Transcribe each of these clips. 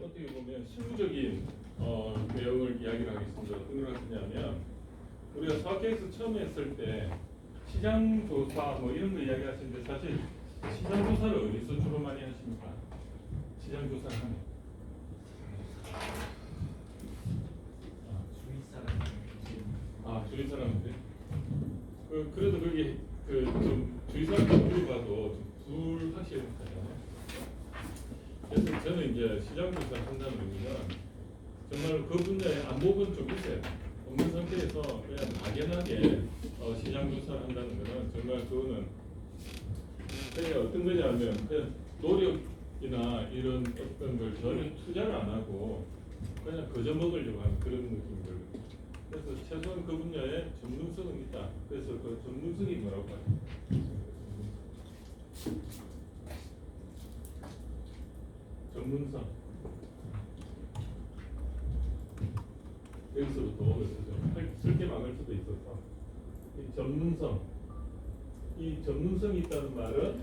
어떻게 보면 실무적인 내용을 이야기를 하겠습니다. 어떤 걸 하시냐면 우리가 사업계획서 처음 했을 때 시장 조사 뭐 이런 거 이야기하시는데 사실 시장 조사를 어디서 주로 많이 하십니까? 시장 조사를 하면 주위 사람들. 그래도 그게 좀 주위 사람들 봐도 둘 확실히 있잖아요. 그래서 저는 이제 시장 조사를 한다는 의미는 정말 그 분야에 안목은 좀 있어요. 없는 상태에서 그냥 막연하게 시장 조사를 한다는 거는 정말 그거는 그냥 어떤 거냐면 그냥 노력이나 이런 어떤 걸 전혀 투자를 안 하고 그냥 거저 먹으려고 하는 그런 느낌인 거예요. 그래서 최소한 그 분야에 전문성은 있다. 그래서 그 전문성이 뭐라고 하죠? 전문성. 여기서부터 오늘 쓸게 많을 수도 있어서 이 전문성. 이 전문성이 있다는 말은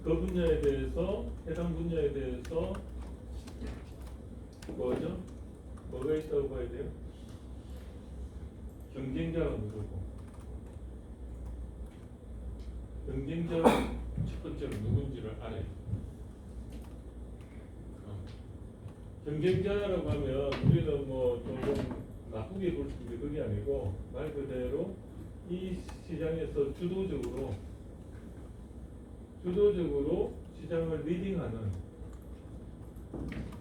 그 분야에 대해서 해당 분야에 대해서 뭐죠? 뭐가 있다고 봐야 돼요? 경쟁자가 누구고? 경쟁자가 첫 번째로 누군지를 알아요. 경쟁자라고 하면 우리는 뭐 조금 나쁘게 볼 수 있는데 그게 아니고 말 그대로 이 시장에서 주도적으로 시장을 리딩하는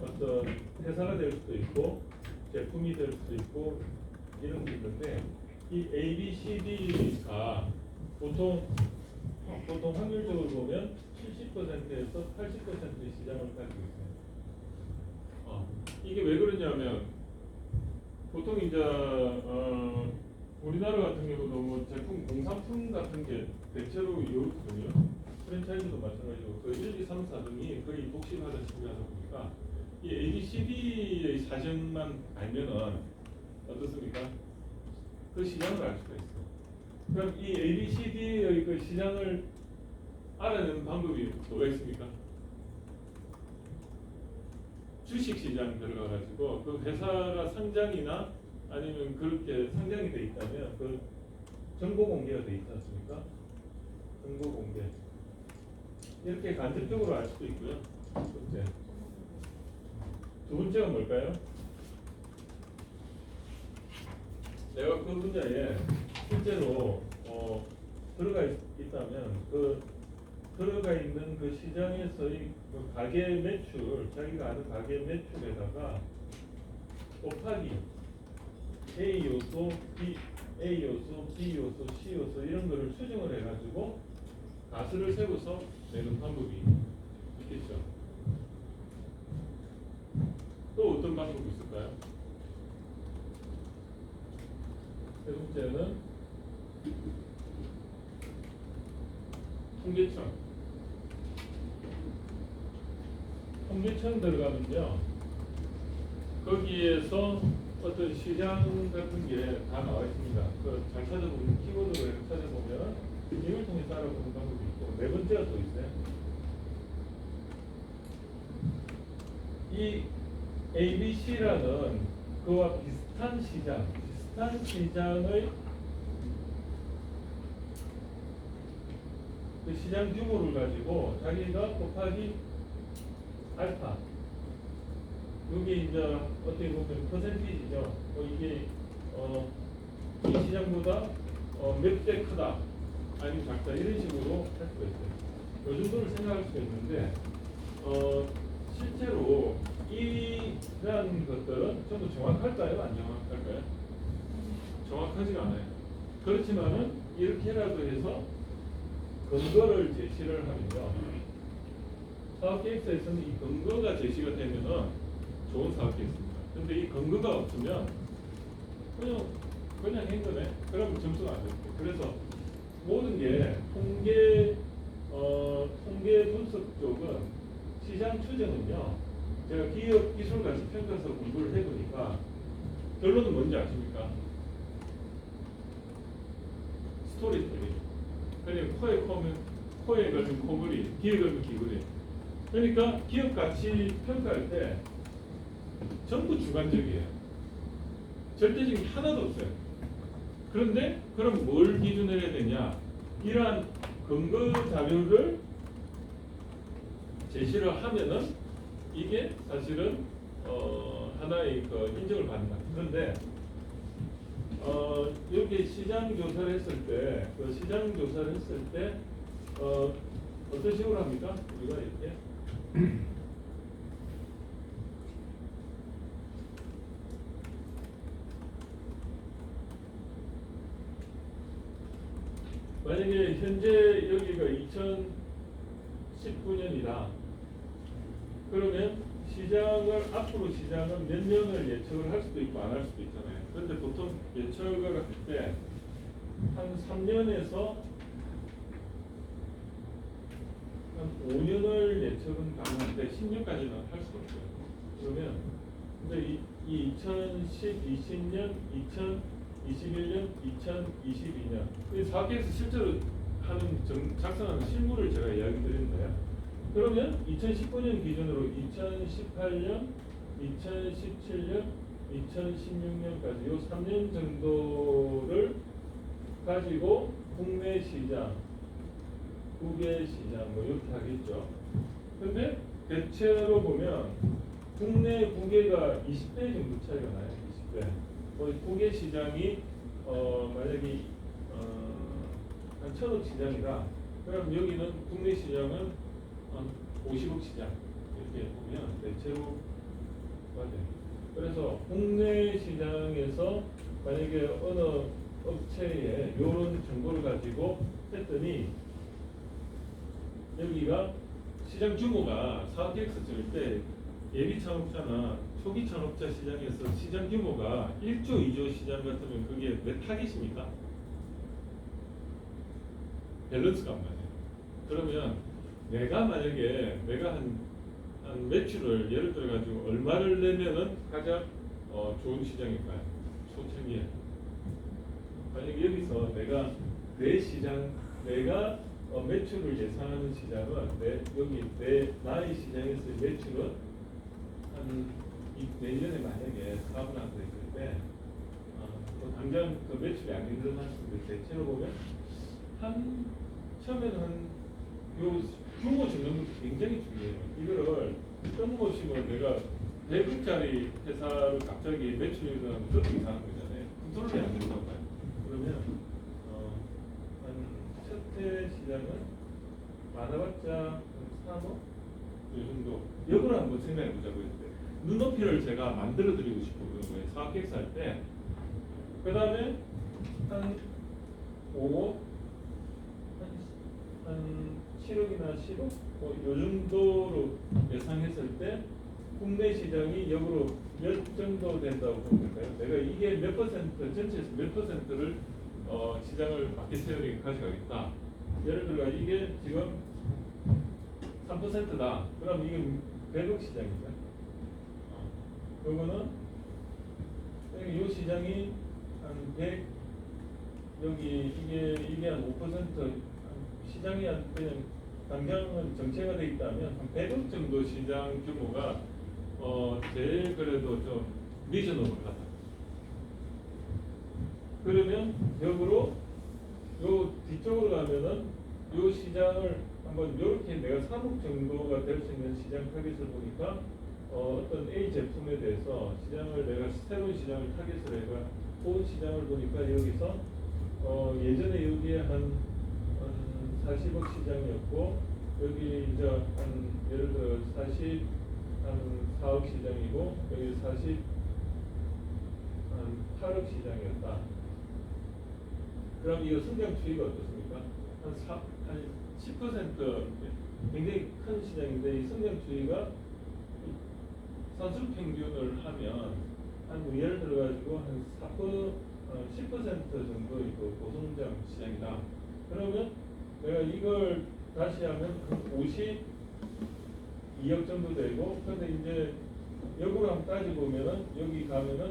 어떤 회사가 될 수도 있고 제품이 될 수도 있고 이런 게 있는데 이 A, B, C, D가 보통 확률적으로 보면 70%에서 80%의 시장을 가지고 있어요. 이게 왜 그러냐면 보통 이제 우리나라 같은 경우도 뭐 제품 공산품 같은 게 대체로 이렇거든요. 프랜차이즈도 마찬가지고 그 1, 2, 3, 4등이 거의 독식하는 식으로 하다 보니까 이 A, B, C, D의 사정만 알면은 어떻습니까? 그 시장을 알 수가 있어요. 그럼 이 A, B, C, D의 그 시장을 알아내는 방법이 뭐가 있습니까? 주식시장 들어가가지고 그 회사가 상장이나 아니면 그렇게 상장이 돼 있다면 그 정보 공개가 돼 있지 않습니까? 정보 공개. 이렇게 간접적으로 알 수도 있고요. 첫 번째. 두 번째가 뭘까요? 내가 그 분야에 실제로 들어가 있다면 그 들어가 있는 그 시장에서의 그 가계 매출, 자기가 아는 가계 매출에다가 곱하기 A 요소, A 요소, B 요소, C 요소 이런 거를 수정을 해가지고 가설을 세워서 내는 방법이 있겠죠. 또 어떤 방법이 있을까요? 세 번째는 통계청 들어가면요 거기에서 어떤 시장 같은 게 다 나와 있습니다. 잘 찾아보면 키워드로 이렇게 찾아보면 이걸 통해서 알아보는 방법이 있고 네 번째가 또 있어요. 이 ABC라는 그와 비슷한 시장의 그 시장 규모를 가지고 자기가 곱하기 알파 이게 이제 어떻게 보면 퍼센티지죠. 이게 이 시장보다 몇 배 크다 아니면 작다 이런 식으로 할 수가 있어요. 이 정도를 생각할 수가 있는데 실제로 이러한 것들은 전부 정확할까요? 안 정확할까요? 정확하지가 않아요. 그렇지만은 이렇게라도 해서 근거를 제시를 하면요. 사업계획서에서는 이 근거가 제시가 되면은 좋은 사업계획서입니다. 근데 이 근거가 없으면 그냥 한 거네. 그러면 점수가 안 됩니다. 그래서 모든 게 통계 분석 쪽은 시장 추정은요. 제가 기업 기술 가치 평가서 공부를 해보니까 결론은 뭔지 아십니까? 스토리텔링. 그냥 코에 걸면 코걸이, 귀에 걸면 귀걸이. 그러니까 기업 가치 평가할 때 전부 주관적이에요. 절대적인 게 하나도 없어요. 그런데 그럼 뭘 기준으로 해야 되냐? 이러한 근거 자료를 제시를 하면은 이게 사실은 하나의 그 인정을 받는 거예요. 그런데 여기 시장 조사를 했을 때, 그 시장 조사를 했을 때 어떤 식으로 합니까? 우리가 이렇게 만약에 현재 여기가 2019년이다. 그러면 앞으로 시장은 몇 년을 예측을 할 수도 있고 안 할 수도 있잖아요. 그런데 보통 예측을 할 때 한 3년에서 한 5년을 예측은 가능한데 10년까지는 할 수가 없어요. 그러면 근데 이 2010, 20년, 2021년, 2022년 이 4개에서 실제로 작성하는 실물을 제가 이야기 드리는 거예요. 그러면 2019년 기준으로 2018년, 2017년, 2016년까지 이 3년 정도를 가지고 국내 시장, 국외 시장 뭐 이렇게 하겠죠. 근데 대체로 보면 국내 국외가 20배 정도 차이가 나요. 20배. 국외 시장이 만약에 한 1,000억 시장이다. 그럼 여기는 국내 시장은 50억 시장 이렇게 보면 대체로 맞아요. 그래서 국내 시장에서 만약에 어느 업체에 이런 정보를 가지고 했더니 여기가 시장 규모가 400x 줄 때 예비 창업자나 초기 창업자 시장에서 시장 규모가 1조, 2조 시장 같으면 그게 몇 타깃입니까? 밸런스가 안 맞아요. 그러면 내가 한 매출을 예를 들어 가지고 얼마를 내면은 가장 좋은 시장일까요? 초창기에. 만약에 여기서 내가 매출을 예상하는 시장은 나의 시장에서의 매출은 내년에 만약에 사업을 한다 했을 때 당장 그 매출이 안 일어날 수도 있는데 대체로 보면 처음에는 요 규모 정하는 것도 굉장히 중요해요. 이거를 뜬금없이 내가 100억짜리 회사를 갑자기 매출이 일어나면 그렇게 이상한 거잖아요. 컨트롤이 안 된다고 봐요. 그러면 첫해 시장은 많아봤자 3억? 이 정도. 이걸 한번 생각해 보자고 했는데 눈높이를 제가 만들어 드리고 싶어 그런 거예요. 사업 계획할 때. 그 다음에 한 5억? 한 7억이나 10억? 요 정도로 예상했을 때 국내 시장이 역으로 몇 정도 된다고 보니까요. 내가 이게 몇 퍼센트, 전체에서 몇 퍼센트를 시장을 마켓 세어링에 가져가겠다. 예를 들어 이게 지금 3%다. 그럼 이게 100억 시장이죠. 요거는 이 시장이 한 100, 이게 한 5%, 시장이 한 그냥 당장은 정체가 돼 있다면 한 100억 정도 시장 규모가 제일 그래도 좀 리저너블하다. 그러면 역으로 요 뒤쪽으로 가면은 요 시장을 한번 이렇게 내가 3억 정도가 될 수 있는 시장 타깃을 보니까 어떤 A 제품에 대해서 내가 새로운 시장을 타깃을 해가 본 시장을 보니까 여기서 예전에 여기에 한 40억 시장이었고 여기 이제 한 예를 들어 한 4억 시장이고 여기 한 8억 시장이었다. 그럼 이 성장 추이가 어떻습니까? 한 10% 굉장히 큰 시장인데 이 성장 추이가 선수 평균을 하면 예를 들어 가지고 한 10% 정도의 고성장 시장이다. 그러면 내가 이걸 다시 하면 한 52억 정도 되고, 근데 이제 역으로 한번 따져보면은 여기 가면은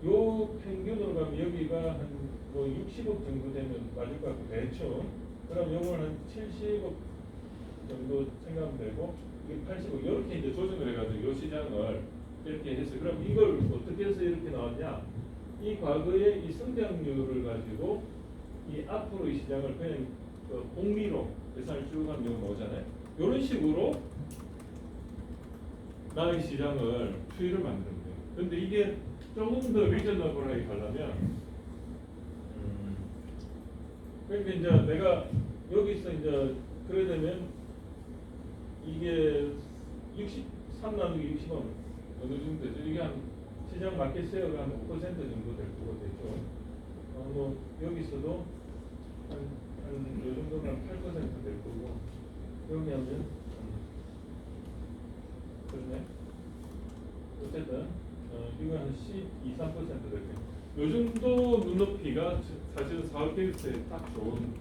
요 평균으로 가면 여기가 한 60억 정도 되면 맞을 것 같고 대충. 그럼 요걸 한 70억 정도 생각하면 되고, 이게 85 이렇게 이제 조정을 해가지고 이 시장을 이렇게 해서 그럼 이걸 어떻게 해서 이렇게 나왔냐? 이 과거의 이 성장률을 가지고 이 앞으로 이 시장을 그냥 그 공미로 계산을 쭉 하면 이거 나오잖아요. 이런 식으로 나의 시장을 추이를 만드는 거예요. 근데 이게 조금 더 리저너블하게 가려면 그러니까 이제 내가 여기서 이제 그래 되면 이게 63 나누기 60은 어느 정도 되죠? 이게 한 시장 마켓 쉐어가 한 5% 정도 될 거고 되죠. 뭐 여기서도 한요 정도면 8%될 거고 여기 하면 그러네. 어쨌든 이거 한 12, 3% 될 거예요. 요 정도 눈높이가 사실은 사업 계획서에 딱 좋은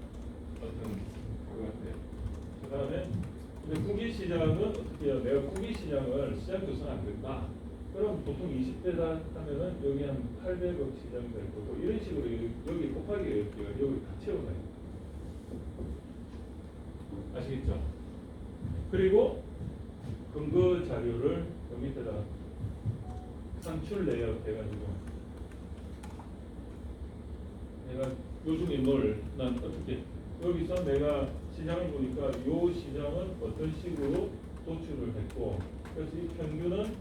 어떤 그거 같아요. 그 다음에 국외 시장은 어떻게 해요? 내가 국외 시장을 시장 조사는 안 된다. 그럼 보통 20대다 하면은 여기 한 800억 시장 될 거고 이런 식으로 여기 곱하기 여기 다 채워놔요. 아시겠죠? 그리고 근거 자료를 여기 밑에다 산출 레이아웃 해가지고 내가 요즘에 난 어떻게 여기서 내가 시장을 보니까 이 시장은 어떤 식으로 도출을 했고 그래서 이 평균은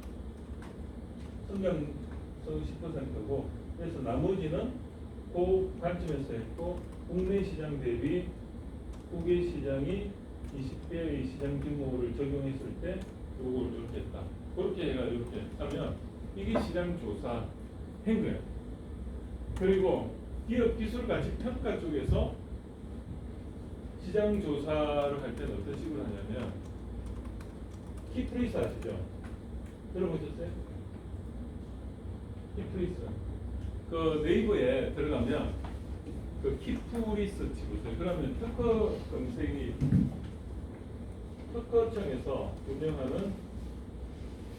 성장성 10%고 그래서 나머지는 그 관점에서 했고 국내 시장 대비 국외 시장이 20배의 시장 규모를 적용했을 때 요걸 이렇게 했다. 그렇게 해가 이렇게 하면 이게 시장 조사 한 거예요. 그리고 기업 기술 가치 평가 쪽에서 시장 조사를 할 때는 어떤 식으로 하냐면 키프리스 아시죠? 들어보셨어요? 키프리스 그 네이버에 들어가면 그 키프리스 치고있어요. 그러면 특허 검색이 특허청에서 운영하는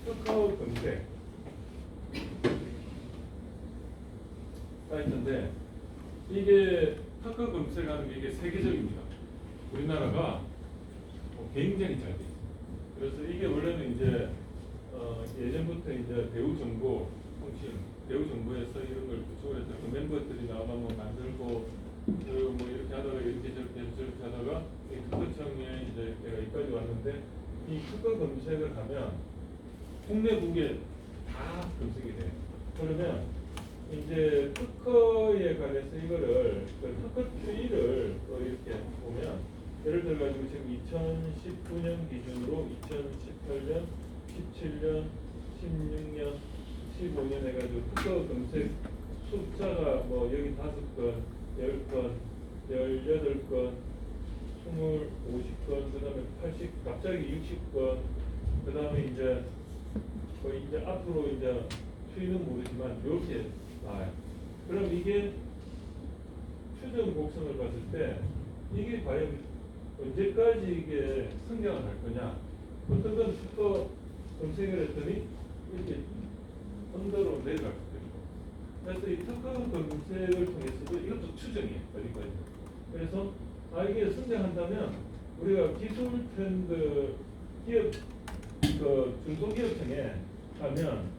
특허 검색 사이트인데 이게 특허 검색하는 게 이게 세계적입니다. 우리나라가 굉장히 잘 돼 있어요. 그래서 이게 원래는 이제 예전부터 이제 배우 정보 통신, 배우 정보에서 이런 걸 구축을 해서 그 멤버들이 나와서 뭐 만들고 그리고 뭐 이렇게 하다가 이렇게 저렇게 하다가 이 특허청에 이제 내가 여기까지 왔는데 이 특허 검색을 하면 국내 국외 다 검색이 돼요. 그러면 이제 특허에 관해서 이거를 그 특허 추이를 또 이렇게 보면 예를 들어 가지고 지금 2019년 기준으로 2018년, 17년, 16년, 15년 해가지고 특허 검색 숫자가 뭐 여기 5건, 10건, 18건, 50건, 그 다음에 80, 갑자기 60건, 그 다음에 이제 거의 이제 앞으로 이제 추이는 모르지만 이렇게 나와요. 그럼 이게 추정 곡선을 봤을 때 이게 과연 언제까지 이게 성장을 할 거냐? 어떤 건 특허 검색을 했더니 이렇게 언더로 내려갈 거예요. 그래서 이 특허 검색을 통해서도 이것도 추정이에요. 어디까지. 그래서 이게 성장한다면 우리가 기술 트렌드 기업 그 중소기업청에 가면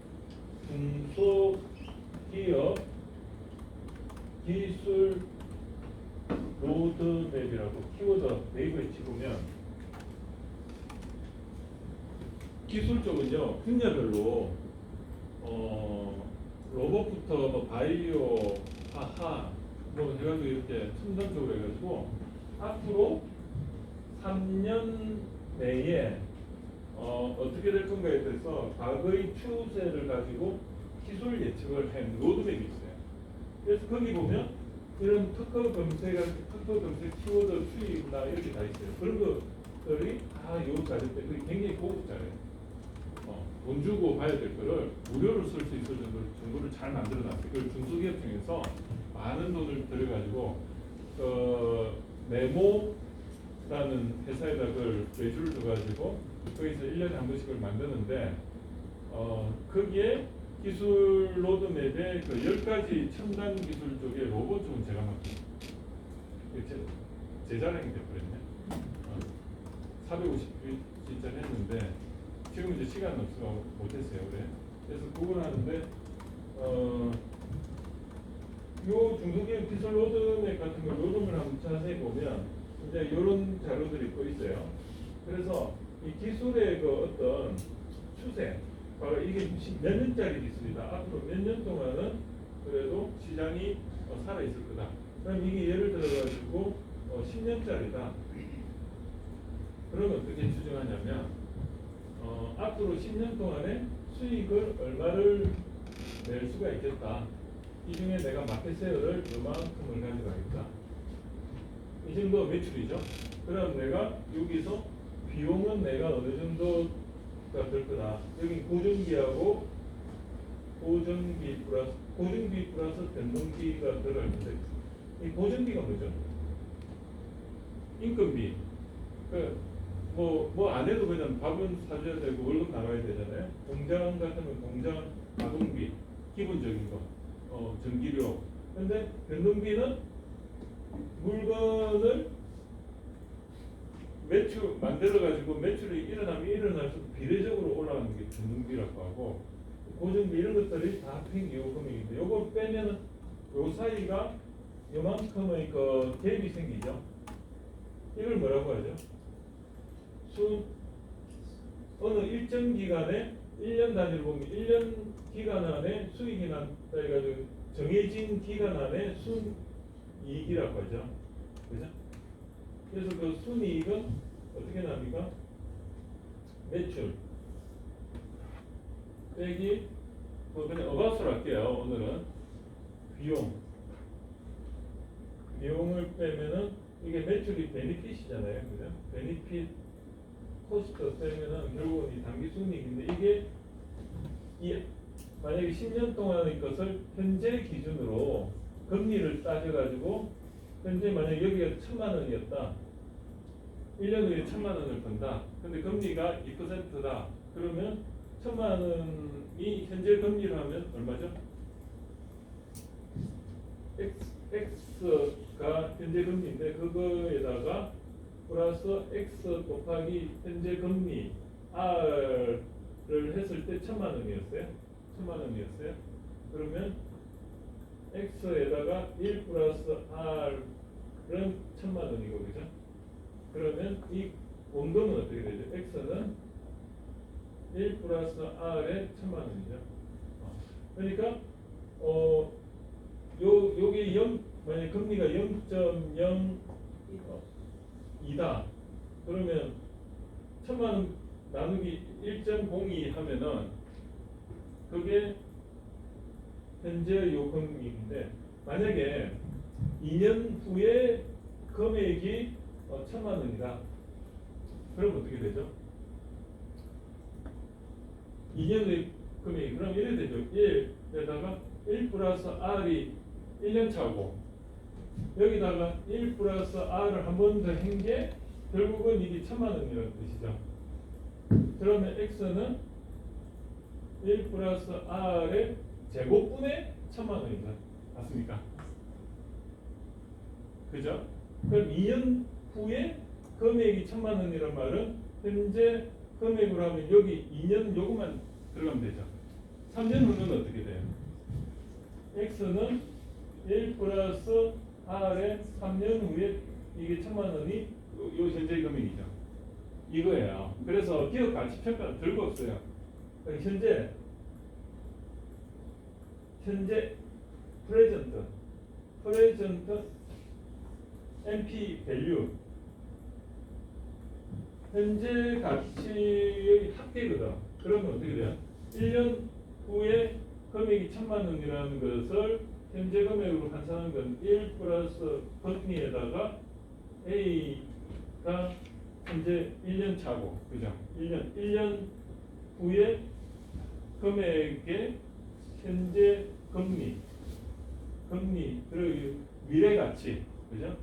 중소기업 기술 로드맵이라고 키워드 네이버에 치보면 기술 쪽은요 분야별로 로봇부터 뭐 바이오, 하하 뭐 해가지고 이렇게 첨단적으로 해가지고 앞으로 3년 내에 어떻게 될 건가에 대해서 과거의 추세를 가지고 기술 예측을 한 로드맵이 있어요. 그래서 거기 보면 이런 특허 검색 키워드 추이나 이렇게 다 있어요. 그런 것들이 요 자료 때 굉장히 고급 자료예요. 돈 주고 봐야 될 거를 무료로 쓸 수 있을 정도를 잘 만들어놨어요. 그걸 중소기업청에서 많은 돈을 들여가지고 네모라는 회사에다 그걸 외주를 줘가지고 거기서 1년에 한 번씩을 만드는데 거기에 기술 로드맵에 그 10가지 첨단 기술 쪽에 로봇 쪽은 제가 맡깁니다. 제 자랑이 돼버렸네. 450 신청했는데 지금 이제 시간 없어서 못했어요. 그래서 구분하는데 요 중소기업 기술 로드맵 같은 걸 요즘을 한번 자세히 보면 이제 이런 자료들이 또 있어요. 그래서 이 기술의 그 어떤 추세, 바로 이게 몇 년짜리 기술이다. 앞으로 몇 년 동안은 그래도 시장이 살아 있을 거다. 그럼 이게 예를 들어가지고 10년짜리다. 그러면 어떻게 추정하냐면 앞으로 10년 동안에 수익을 얼마를 낼 수가 있겠다. 이 중에 내가 마켓세어를 요만큼을 가져가겠다. 이 정도 매출이죠. 그럼 내가 여기서 비용은 내가 어느 정도가 될 거다. 여기 고정비하고 고정비 플러스 변동비가 들어갈 텐데 이 고정비가 뭐죠? 인건비. 뭐 안 해도 그냥 밥은 사줘야 되고 월급 나가야 되잖아요. 공장 같으면 공장 가동비 기본적인 거, 전기료. 근데 변동비는 물건을 매출 만들어 가지고 매출이 일어나면 일어날수록 비례적으로 올라가는 게 변동비라고 하고 고정비 이런 것들이 다 합친 요금액인데 요걸 빼면은 요 사이가 요만큼의 그 갭이 생기죠. 이걸 뭐라고 하죠? 어느 일정 기간에 1년 단위로 보면 1년 기간 안에 수익이 난다 해가지고 정해진 기간 안에 순이익이라고 하죠. 그죠? 그래서 그 순이익은 어떻게 납니까? 매출 빼기 그냥 어바웃으로 할게요. 오늘은 비용을 빼면은 이게 매출이 베니핏이잖아요. 그죠? 베니핏 코스트 빼면은 결국은 이 단기 순이익인데 이게 만약에 10년 동안의 것을 현재 기준으로 금리를 따져가지고 현재 만약에 여기가 1,000만 원이었다. 1년 후에 1,000만 원을 번다. 근데 금리가 2%다. 그러면 1,000만 원이 현재 금리로 하면 얼마죠? X가 현재 금리인데 그거에다가 플러스 X 곱하기 현재 금리 R을 했을 때 1,000만 원이었어요. 1,000만 원이었어요. 그러면 X에다가 1 플러스 R은 1,000만 원이고 그죠? 그러면 이 원금은 어떻게 되죠? X는 1 플러스 R에 1,000만 원이죠. 그러니까 요게 0 만약 금리가 0.02다. 그러면 1,000만 원 나누기 1.02 하면은 그게 현재 요금액인데 만약에 2년 후에 금액이 1,000만 원이다. 그럼 어떻게 되죠? 2년 후에 금액이 그럼 이래 되죠. 1에다가 1 플러스 R이 1년 차고 여기다가 1 플러스 R을 한 번 더 한 게 결국은 이게 1,000만 원이라는 뜻이죠. 그러면 X는 1 플러스 R의 제곱분의 1,000만 원입니다. 맞습니까? 그죠? 그럼 2년 후에 금액이 1,000만 원이란 말은 현재 금액으로 하면 여기 2년 요금만 들어가면 되죠. 3년 후는 어떻게 돼요? X는 1 플러스 R의 3년 후에 이게 1,000만 원이 요 현재 금액이죠. 이거예요. 그래서 기업 가치 평가는 별거 없어요. 현재 프레젠트 NP 밸류 현재 가치의 합계거든. 그러면 어떻게 돼요? 1년 후에 금액이 1,000만 원이라는 것을 현재 금액으로 환산한 건 1 플러스 금리에다가 A가 현재 1년 차고, 그죠? 1년 후에 금액의 현재 금리 그리고 미래 가치, 그죠?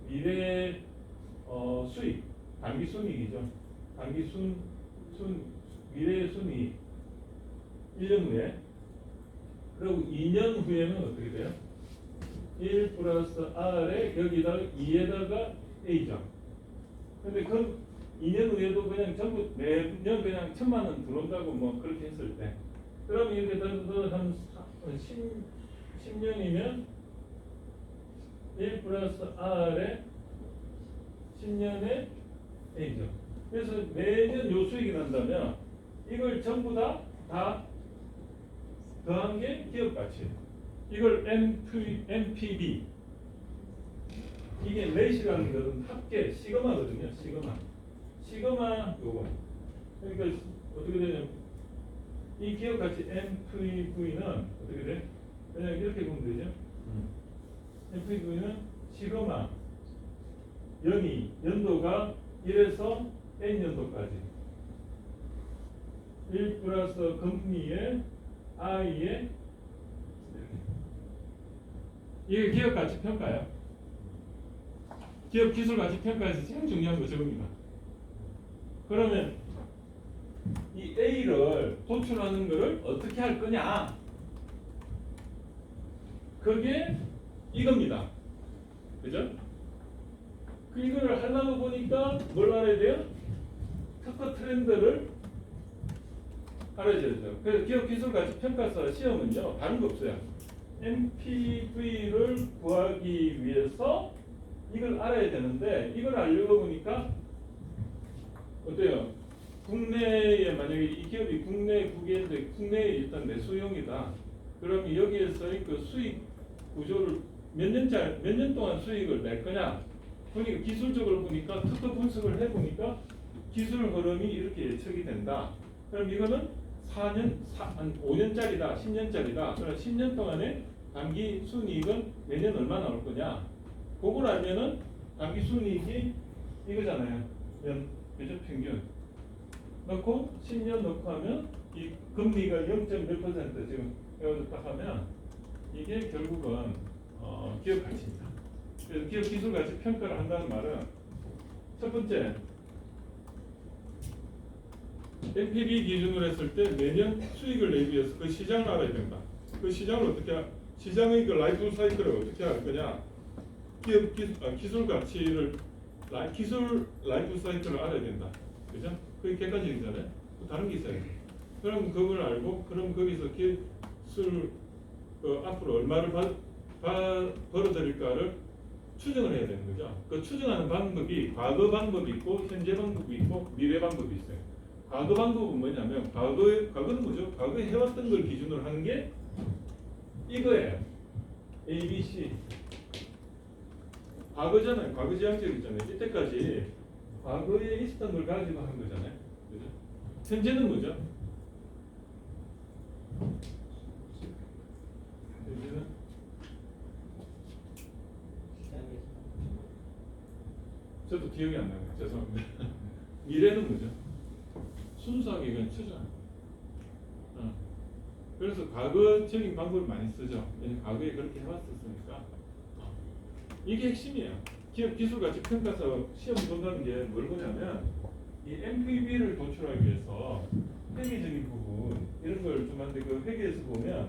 미래 수익, 단기 순이익이죠. 단기 미래 순이익 1년 후에. 그리고 2년 후에는 어떻게 돼요? 1 플러스 R에 여기다가 2에다가 A죠. 근데 2년 후에도 그냥 전부 매년 그냥 1,000만 원 들어온다고 뭐 그렇게 했을 때, 그러면 이렇게 한 10년이면 1 플러스 R에 10년에 A죠. 그래서 매년 요 수익이 난다면 이걸 전부 다 더한 게 기업 가치. 이걸 NPV. 이게 레이시라는 것은 합계 시그마거든요. 시그마 요거. 그러니까 어떻게 되냐면 이 기업 가치 NPV는 어떻게 돼? 그냥 이렇게 보면 되죠. NPV는 시그마 연도가 1에서 N년도까지 1 플러스 금리의 I의 이게 기업 가치 평가예요. 기업 기술 가치 평가에서 제일 중요한 거 저겁니다. 그러면 이 A를 도출하는 것을 어떻게 할 거냐? 그게 이겁니다. 그죠? 이거를 하려고 보니까 뭘 알아야 돼요? 특허 트렌드를 알아야 되죠. 그래서 기업 기술 가치 평가서 시험은요, 다른 거 없어요. NPV를 구하기 위해서 이걸 알아야 되는데, 이걸 알려고 보니까 어때요? 국내에 만약에 이 기업이 국내인데 국내에 일단 내수용이다. 그럼 여기에서의 그 수익 구조를 몇 년 동안 수익을 낼 거냐? 보니까 기술적으로 보니까 특허 분석을 해 보니까 기술 흐름이 이렇게 예측이 된다. 그럼 이거는 5년짜리다, 10년짜리다. 그럼 10년 동안에 단기 순이익은 매년 얼마 나올 거냐? 그걸 알면은 단기 순이익이 이거잖아요. 그죠? 평균 넣고 10년 넣고 하면 이 금리가 0.몇% 지금 여기서 딱 하면 이게 결국은 기업 가치입니다. 그래서 기업 기술 가치 평가를 한다는 말은 첫 번째 NPV 기준으로 했을 때 매년 수익을 내기 위해서 그 시장을 알아야 된다. 그 시장을 시장의 그 라이프 사이클을 어떻게 할 거냐? 기술 가치를 기술 라이프 사이클을 알아야 된다. 그죠? 그게 객관적이잖아요. 다른 게 있어요. 그럼 그걸 알고, 그럼 거기서 기술 앞으로 얼마를 벌어들일까를 추정을 해야 되는 거죠. 그 추정하는 방법이 과거 방법이 있고, 현재 방법이 있고, 미래 방법이 있어요. 과거 방법은 뭐냐면, 과거는 뭐죠? 과거에 해왔던 걸 기준으로 하는 게 이거예요. A, B, C. 과거잖아요. 과거 지향적이잖아요. 이때까지 과거에 있었던 걸 가지고 한 거잖아요. 그죠? 현재는 뭐죠? 현재는 저도 기억이 안 나요. 죄송합니다. 미래는 뭐죠? 순수하게 이건 추정. 그래서 과거적인 방법을 많이 쓰죠. 왜냐면 과거에 그렇게 해왔었으니까. 이게 핵심이에요. 기업 기술 가치 평가서 시험 본다는 게 뭘 보냐면 이 NPV를 도출하기 위해서 회계적인 부분 이런 걸 좀 하는데, 그 회계에서 보면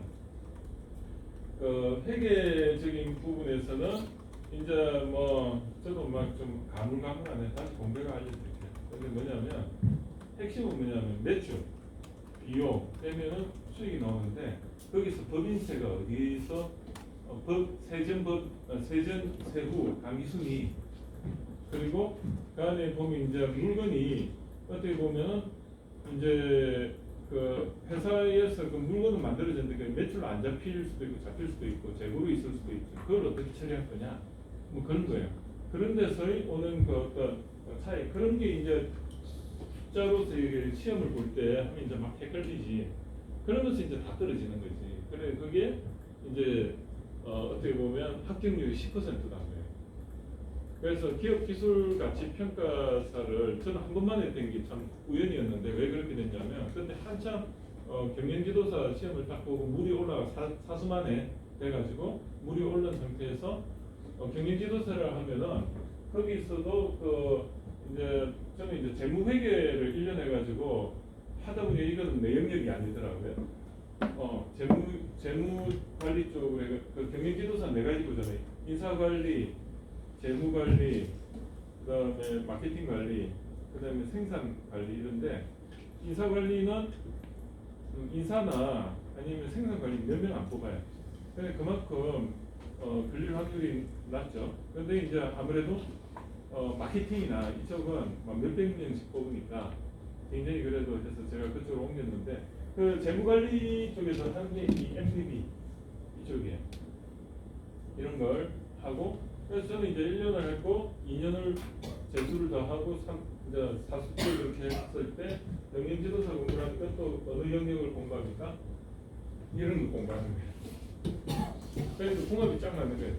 그 회계적인 부분에서는 이제 뭐 저도 막 좀 가물가물하네. 다시 공부가 알려드릴게요. 근데 뭐냐면 핵심은 뭐냐면 매출, 비용 빼면은 수익이 나오는데, 거기서 법인세가 어디서 세전, 세후, 당기순이, 그리고 그 안에 보면 이제 물건이 어떻게 보면은 이제 그 회사에서 그 물건을 만들어졌는데 그 매출로 안 잡힐 수도 있고 잡힐 수도 있고 재고로 있을 수도 있죠. 그걸 어떻게 처리할 거냐? 뭐 그런 거예요. 그런 데서의 오는 그 어떤 차이, 그런 게 이제 숫자로서 시험을 볼 때 하면 이제 막 헷갈리지. 그러면서 이제 다 떨어지는 거지. 그래 그게 이제 어떻게 보면 합격률이 10%다 거예요. 그래서 기업 기술 가치 평가사를 저는 한 번만 했던 게 참 우연이었는데, 왜 그렇게 됐냐면, 근데 한참 경영지도사 시험을 딱 보고 물이 올라가 사수만에 돼가지고 물이 오른 상태에서 경영지도사를 하면은 거기서도 그 이제 저는 이제 재무회계를 1년 해가지고 하다 보니 이거는 내 영역이 아니더라고요. 재무관리 쪽으로 그 경영지도사 네 가지 보잖아요. 인사관리, 재무관리, 그다음에 마케팅관리, 그다음에 생산 관리 이런데 인사 관리는 인사나 아니면 생산 관리 몇 명 안 뽑아요. 근데 그만큼 걸릴 확률이 낮죠. 그런데 이제 아무래도 마케팅이나 이쪽은 막 몇백 명씩 뽑으니까 굉장히 그래도 해서 제가 그쪽으로 옮겼는데 그 재무관리 쪽에서 하는 게 이 MPB 이쪽이에요. 이런 걸 하고 그래서 저는 이제 1년을 했고 2년을 재수를 더 하고 이제 사수를 이렇게 했을 때 영양지도사 공부를 하니까 또 어느 영역을 공부합니까? 이런 거 공부하는 거예요. 그래서 궁합이 쫙 맞는 거예요.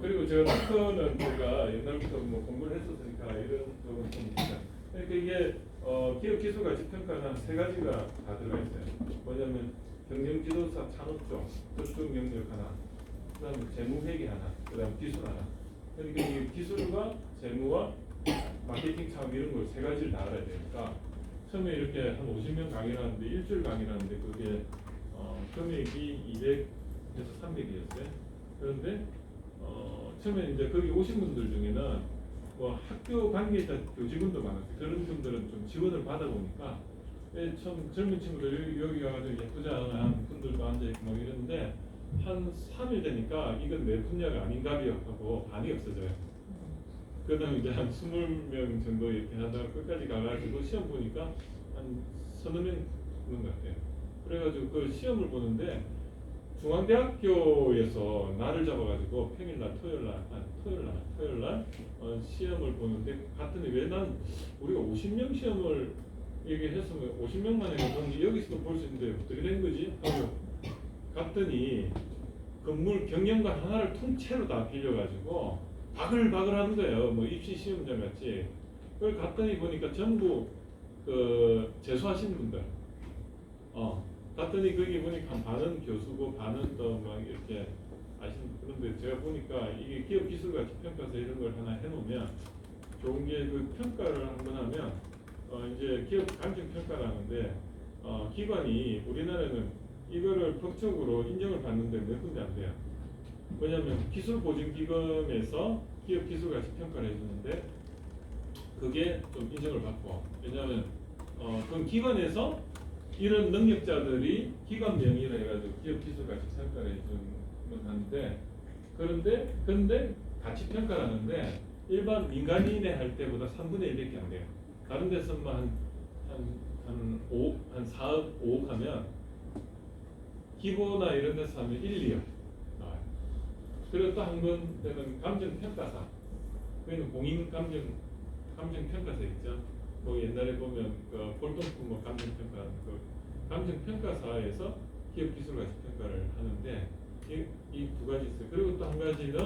그리고 제가 닥터는 제가 옛날부터 뭐 공부를 했었으니까 이런 적은 좀 있어요. 그러니까 이게 기업 기술 가치 평가는 세 가지가 다 들어가 있어요. 뭐냐면 경영지도사 창업 쪽, 그쪽 영역 하나, 그다음에 재무회계 하나, 그다음 기술 하나. 그러니까 이 기술과 재무와 마케팅 창업 이런 걸 세 가지를 다 알아야 되니까 처음에 이렇게 한 50명 강의를 하는데 일주일 강의를 하는데 그게 금액이 200에서 300이었어요. 그런데 처음에 이제 거기 오신 분들 중에는 뭐 학교 관계자 교직원도 많았어요. 그런 분들은 좀 지원을 받아보니까 참 젊은 친구들 여기 가가지고 예쁘장한 분들도 앉아있고 막 이러는데 한 3일 되니까 이건 내 분야가 아닌가비요 하고 반이 없어져요. 그다음에 이제 한 20명 정도 이렇게 하다가 끝까지 가가지고 시험 보니까 한 서너 명 보는 것 같아요. 그래가지고 그 시험을 보는데 중앙대학교에서 날을 잡아가지고 평일날 토요일날 시험을 보는데 갔더니 왜 난 우리가 50명 시험을 얘기했으면 50명만 해도 여기서도 볼 수 있는데 어떻게 된 거지? 하고 갔더니 건물 경영관 하나를 통째로 다 빌려가지고 바글바글 하는 거예요. 뭐 입시 시험장 같이. 그걸 갔더니 보니까 전부 그 재수하신 분들. 갔더니 거기 보니까 반은 교수고 반은 또 막 이렇게 그런데 제가 보니까 이게 기업 기술 가치 평가서 이런 걸 하나 해놓으면 좋은 게 그 평가를 한번 하면 이제 기업 감정 평가를 하는데 기관이 우리나라는 이거를 법적으로 인정을 받는데 몇 군데 안 돼요. 왜냐하면 기술보증기금에서 기업 기술 가치 평가를 해주는데 그게 좀 인정을 받고 왜냐하면 그럼 기관에서 이런 능력자들이 기관 명의로 해가지고 기업 기술 가치 평가를 해주는 하는데 그런데 가치 평가를 하는데 일반 민간인에 할 때보다 3분의 1밖에 안 돼요. 다른 데서만 한 4억, 5억 하면 기보나 이런 데서 하면 1, 2억 나와요. 그리고 또 한 번째는 감정평가사. 그게는 공인감정평가사 있죠. 뭐 옛날에 보면 그 골동품 뭐 감정평가 그 감정평가사에서 기업 기술 가치 평가를 하는데 이 두 가지 있어요. 그리고 또 한 가지는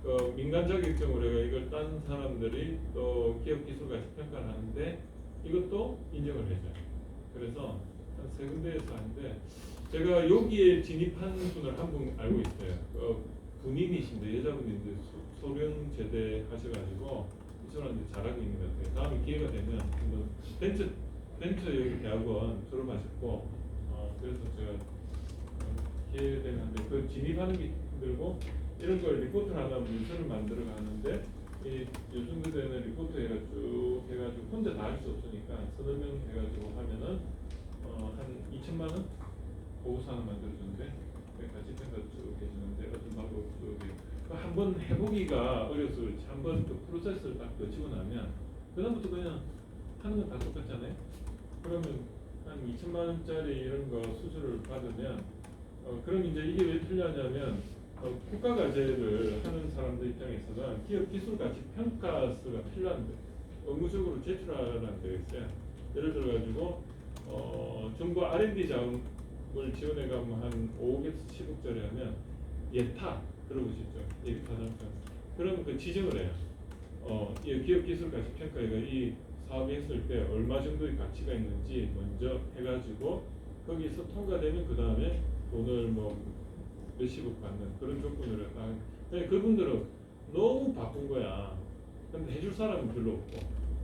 그 민간 자격증으로 해가 이걸 딴 사람들이 또 기업 기술 가치 평가를 하는데 이것도 인정을 해줘요. 그래서 한 세 군데에서 하는데 제가 여기에 진입한 분을 한 분 알고 있어요. 군인이신데 여자분인데 소련 제대 하셔가지고 이 사람한테 잘하고 있는 것 같아요. 다음에 기회가 되면 한번 벤처 여기 대학원 졸업하셨고 그래서 제가 기회 되면 그 진입하는 게 힘들고 이런 걸 리포트를 하다 문서를 만들어 가는데 요즘 그때는 리포트 쭉 해가지고 혼자 다 할 수 없으니까 서너 명 해가지고 하면은 한 2천만 원 보고서 하나 만들어주는데 같이 평가 쭉 해주는데 어떤 방법 한번 해보기가 어려서 한번 그 프로세스를 딱 거치고 나면 그다음부터 그냥 하는 건 다 똑같잖아요. 그러면 한 2천만 원짜리 이런 거 수수료를 받으면 그럼 이제 이게 왜 필요하냐면 국가과제를 하는 사람들 입장에서는 기업 기술 가치 평가서가 필요한데 의무적으로 제출하라는 데 있어요. 예를 들어 가지고 정부 R&D 자금을 지원해 가면 한 5억에서 10억짜리 하면 예타 들어보셨죠? 예타장판. 그러면 그 지정을 해요. 이 기업 기술 가치 평가가 이 사업이 했을 때 얼마 정도의 가치가 있는지 먼저 해가지고 거기서 통과되면 그 다음에 돈을 뭐 몇십억 받는 그런 조건으로 딱. 그분들은 너무 바쁜 거야. 근데 해줄 사람은 별로 없고.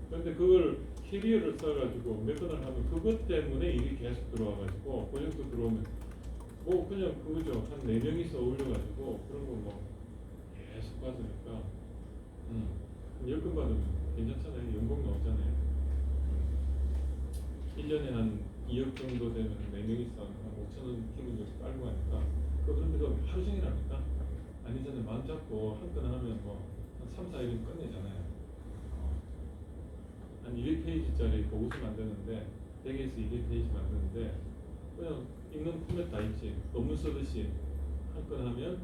근데 그걸 캐리어를 써가지고 몇 번을 하면 그것 때문에 일이 계속 들어와가지고 고용도 들어오면 뭐 그냥 그거죠. 한 4명이서 어울려가지고 그런 거 뭐 계속 받으니까 여건 받으면 괜찮잖아요. 연봉 나오잖아요. 1년에 한 2억 정도 되면 4명이서 한 5천 원 기본적으로 깔고 가니까 그런데 그 하루 종일 합니까? 아니 저는 마음 잡고 한 건 하면 뭐 한 3, 4일이면 끝내잖아요. 한 200페이지짜리 그 옷을 만드는데 100에서 200페이지 만드는데 그냥 읽는 포맷 다 있지. 논문 쓰듯이 한 건 하면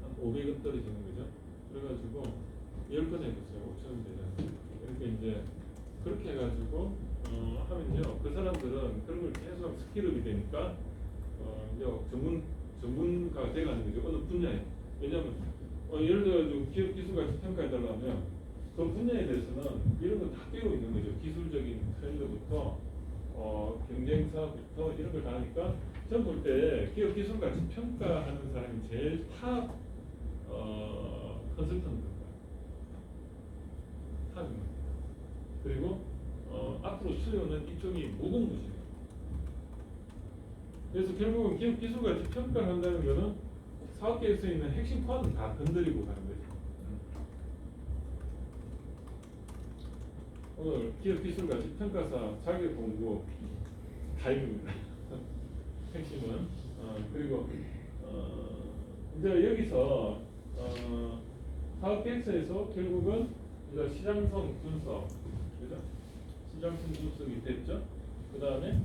한 500원 떨어지는 거죠. 그래가지고 10건 해줬어요. 5,000원 되잖아요. 그러니까 이제 그렇게 해가지고 하면요. 그 사람들은 그런 걸 계속 스킬업이 되니까 이제 전문가가 돼가는 거죠. 어느 분야에. 왜냐하면 예를 들어가지고 기업 기술같이 평가해달라면 그 분야에 대해서는 이런 걸 다 빼고 있는 거죠. 기술적인 트렌드부터 경쟁사부터 이런 걸 다 하니까 저는 볼 때 기업 기술같이 평가하는 사람이 제일 탑 컨설턴트입니다. 탑입니다. 그리고 앞으로 수요는 이쪽이 무궁무진해요. 그래서 결국은 기업 기술같이 평가를 한다는 것은 사업계획서에 있는 핵심 코드는 다 건드리고 가는 거죠. 오늘 기업 기술같이 평가사 자격 공부 타임입니다. 핵심은 그리고 이제 여기서 사업계획서에서 결국은 이제 시장성 분석, 그죠? 시장성 분석이 됐죠. 그 다음에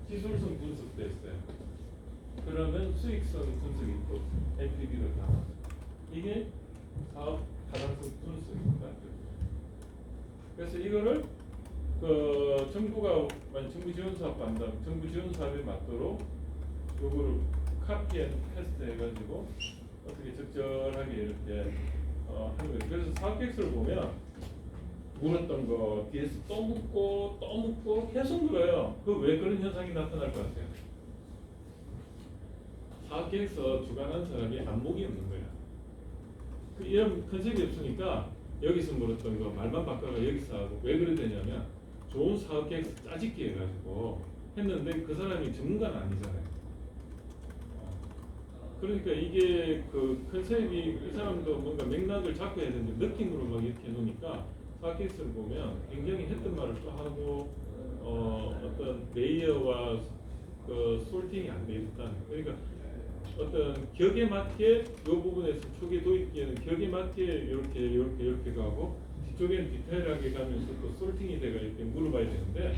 기술성 분석도 했어요. 그러면 수익성 분석이 있고 NPV도 다 나왔어요. 이게 사업 타당성 분석입니다. 그래서 이거를 그 정부가 정부 지원 사업 한다면 정부 지원 사업에 맞도록 요거를 카피 앤 테스트 해가지고 어떻게 적절하게 이렇게 하는 거예요. 그래서 사업 계획서를 보면 물었던 거 뒤에서 또 묻고 계속 물어요. 그 왜 그런 현상이 나타날 것 같아요? 사업 계획서 주관하는 사람이 안목이 없는 거야. 이런 컨셉이 없으니까 여기서 물었던 거 말만 바꿔가 여기서 하고 왜 그래 되냐면 좋은 사업 계획서 짜집기 해가지고 했는데 그 사람이 전문가는 아니잖아요. 그러니까 이게 그 컨셉이 이 사람도 뭔가 맥락을 잡고 해야 되는데 느낌으로 막 이렇게 해놓으니까 사업 계획서를 보면 굉장히 했던 말을 또 하고 어떤 레이어와 그 솔팅이 안 돼 있다. 그러니까 어떤 격에 맞게 이 부분에서 초기 도입기에는 격에 맞게 이렇게 가고 뒤쪽에는 디테일하게 가면서 또 솔팅이 돼가 이렇게 물어봐야 되는데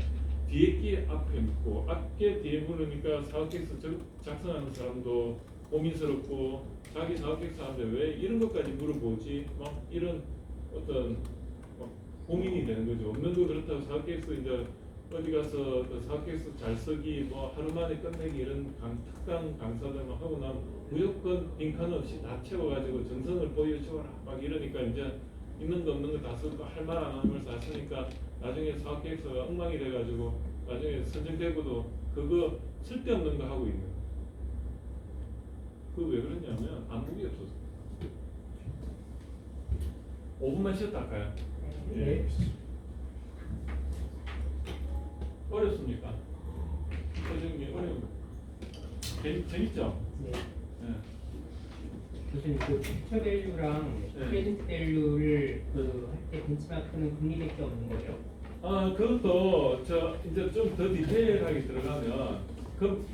뒤에 게 앞에 묻고 앞에 뒤에 물으니까 사업계획서 작성하는 사람도 고민스럽고 자기 사업계획서 하는데 왜 이런 것까지 물어보지 막 이런 어떤 고민이 되는 거죠. 없는 거 그렇다고 사업계획서 이제 어디 가서 그 사업계획서 잘 쓰기 뭐 하루 만에 끝내기 이런 특강 강사들만 하고 나면 무조건 빈칸 없이 다 채워가지고 정성을 보여줘라 막 이러니까 이제 있는 거 없는 거 다 쓰고 할 말 안 하는 걸 다 쓰니까 나중에 사업계획서가 엉망이 돼가지고 나중에 선정되고도 그거 쓸데없는 거 하고 있는. 그 왜 그러냐면 안목이 없어서. 5분만 쉬었다 할까요? 네. 어렵습니까? 서정이 어려운. 재밌죠? 네. 네. 교수님 그 픽처 밸류랑 네. 프레젠트 밸류를 그 할 때 벤치마크는 금리밖에 없는 거예요? 그것도 저 이제 좀 더 디테일하게 들어가면 그